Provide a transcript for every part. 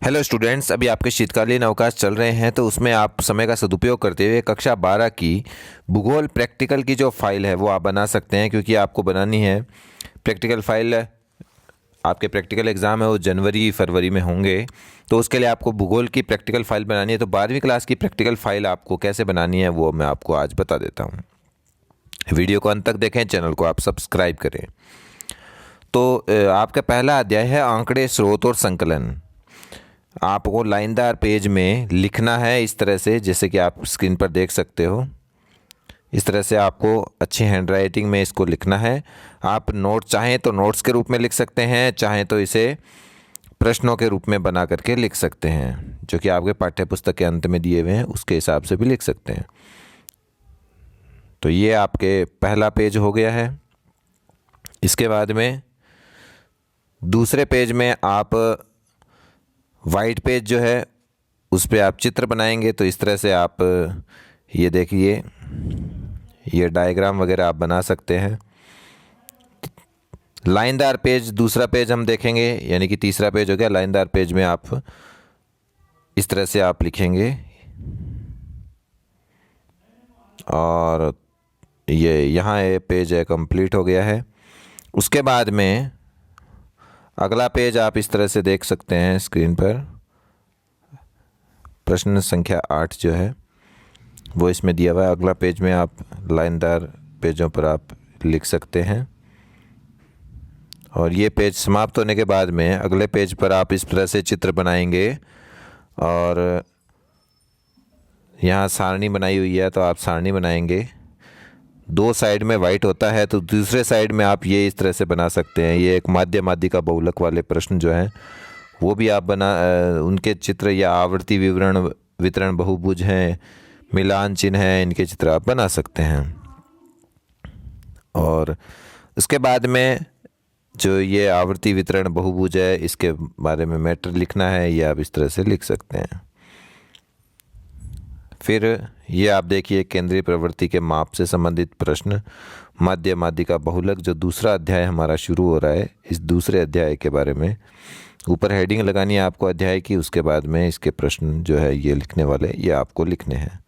Hello students, अभी आपके शीतकालीन अवकाश चल रहे हैं तो उसमें आप समय का सदुपयोग करते हुए कक्षा 12 की भूगोल प्रैक्टिकल की जो फाइल है वो आप बना सकते हैं, क्योंकि आपको बनानी है प्रैक्टिकल फाइल। आपके प्रैक्टिकल एग्ज़ाम है वो जनवरी फरवरी में होंगे, तो उसके लिए आपको भूगोल की प्रैक्टिकल फ़ाइल बनानी है। तो 12वीं क्लास की प्रैक्टिकल फ़ाइल आपको कैसे बनानी है वो मैं आपको आज बता देता हूँ। वीडियो को अंत तक देखें, चैनल को आप सब्सक्राइब करें। तो आपका पहला अध्याय है आंकड़े, स्रोत और संकलन। आपको लाइनदार पेज में लिखना है इस तरह से, जैसे कि आप स्क्रीन पर देख सकते हो। इस तरह से आपको अच्छी हैंडराइटिंग में इसको लिखना है। आप नोट चाहें तो नोट्स के रूप में लिख सकते हैं, चाहें तो इसे प्रश्नों के रूप में बना करके लिख सकते हैं, जो कि आपके पाठ्य पुस्तक के अंत में दिए हुए हैं, उसके हिसाब से भी लिख सकते हैं। तो ये आपके पहला पेज हो गया है। इसके बाद में दूसरे पेज में आप वाइट पेज जो है उस पर आप चित्र बनाएंगे। तो इस तरह से आप ये देखिए, ये डायग्राम वगैरह आप बना सकते हैं। लाइनदार पेज, दूसरा पेज हम देखेंगे, यानी कि तीसरा पेज हो गया। लाइनदार पेज में आप इस तरह से आप लिखेंगे, और ये यहाँ ये पेज है कंप्लीट हो गया है। उसके बाद में अगला पेज आप इस तरह से देख सकते हैं स्क्रीन पर। प्रश्न संख्या 8 जो है वो इसमें दिया हुआ है। अगला पेज में आप लाइनदार पेजों पर आप लिख सकते हैं, और ये पेज समाप्त होने के बाद में अगले पेज पर आप इस तरह से चित्र बनाएंगे। और यहाँ सारणी बनाई हुई है तो आप सारणी बनाएंगे। दो साइड में वाइट होता है तो दूसरे साइड में आप ये इस तरह से बना सकते हैं। ये एक माध्य माध्यिका बहुलक वाले प्रश्न जो हैं वो भी आप उनके चित्र, या आवर्ती विवरण वितरण बहुभुज हैं, मिलान चिन्ह हैं, इनके चित्र आप बना सकते हैं। और उसके बाद में जो ये आवर्ती वितरण बहुभुज है, इसके बारे में मैटर लिखना है, ये आप इस तरह से लिख सकते हैं। फिर ये आप देखिए केंद्रीय प्रवृत्ति के माप से संबंधित प्रश्न, माध्य माध्यिका बहुलक, जो दूसरा अध्याय हमारा शुरू हो रहा है। इस दूसरे अध्याय के बारे में ऊपर हेडिंग लगानी है आपको अध्याय की। उसके बाद में इसके प्रश्न जो है ये लिखने वाले, ये आपको लिखने हैं।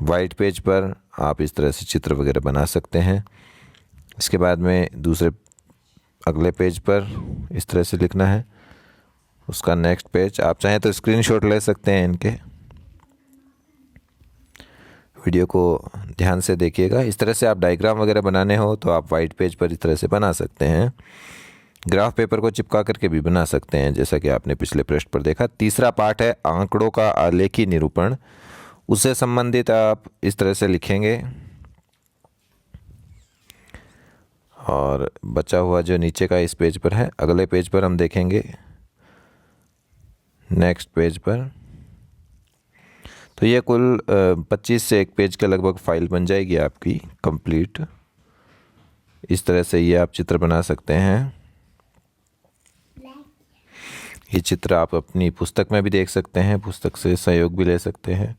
वाइट पेज पर आप इस तरह से चित्र वगैरह बना सकते हैं। इसके बाद में दूसरे अगले पेज पर इस तरह से लिखना है। उसका नेक्स्ट पेज आप चाहें तो स्क्रीनशॉट ले सकते हैं इनके। वीडियो को ध्यान से देखिएगा। इस तरह से आप डायग्राम वगैरह बनाने हो तो आप वाइट पेज पर इस तरह से बना सकते हैं। ग्राफ पेपर को चिपका करके भी बना सकते हैं, जैसा कि आपने पिछले पृष्ठ पर देखा। तीसरा पार्ट है आंकड़ों का आलेखी निरूपण। उससे संबंधित आप इस तरह से लिखेंगे, और बचा हुआ जो नीचे का इस पेज पर है, अगले पेज पर हम देखेंगे, नेक्स्ट पेज पर। तो ये कुल 25 से एक पेज के लगभग फाइल बन जाएगी आपकी कंप्लीट। इस तरह से ये आप चित्र बना सकते हैं। ये चित्र आप अपनी पुस्तक में भी देख सकते हैं, पुस्तक से सहयोग भी ले सकते हैं।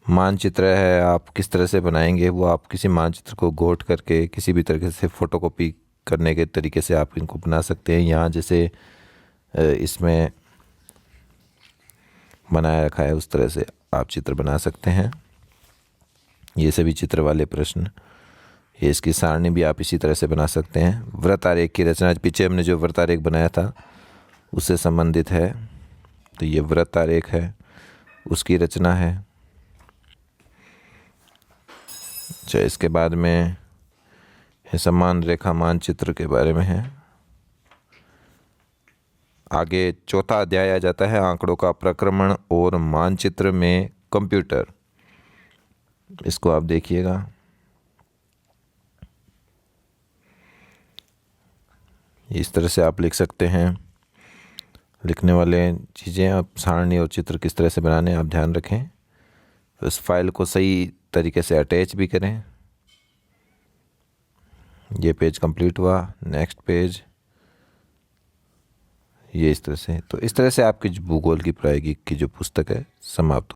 मानचित्र है, आप किस तरह से बनाएंगे वो आप किसी मानचित्र को गोट करके किसी भी तरीके से फ़ोटोकॉपी करने के तरीके से आप इनको बना सकते हैं। यहाँ जैसे इसमें बनाया रखा है उस तरह से आप चित्र बना सकते हैं। ये सभी चित्र वाले प्रश्न, ये इसकी सारणी भी आप इसी तरह से बना सकते हैं। वृत्त आरेख की रचना, पीछे हमने जो वृत्त आरेख बनाया था उससे संबंधित है। तो ये वृत्त आरेख है, उसकी रचना है। अच्छा, इसके बाद में समान रेखा मानचित्र के बारे में है। आगे चौथा अध्याय आ जाता है आंकड़ों का प्रक्रमण और मानचित्र में कंप्यूटर। इसको आप देखिएगा। इस तरह से आप लिख सकते हैं। लिखने वाले चीज़ें आप सारणी और चित्र किस तरह से बनाने आप ध्यान रखें। उस फाइल को सही तरीके से अटैच भी करें। ये पेज कंप्लीट हुआ, नेक्स्ट पेज ये इस तरह से। तो इस तरह से आपकी जो भूगोल की प्रायोगिक की जो पुस्तक है समाप्त।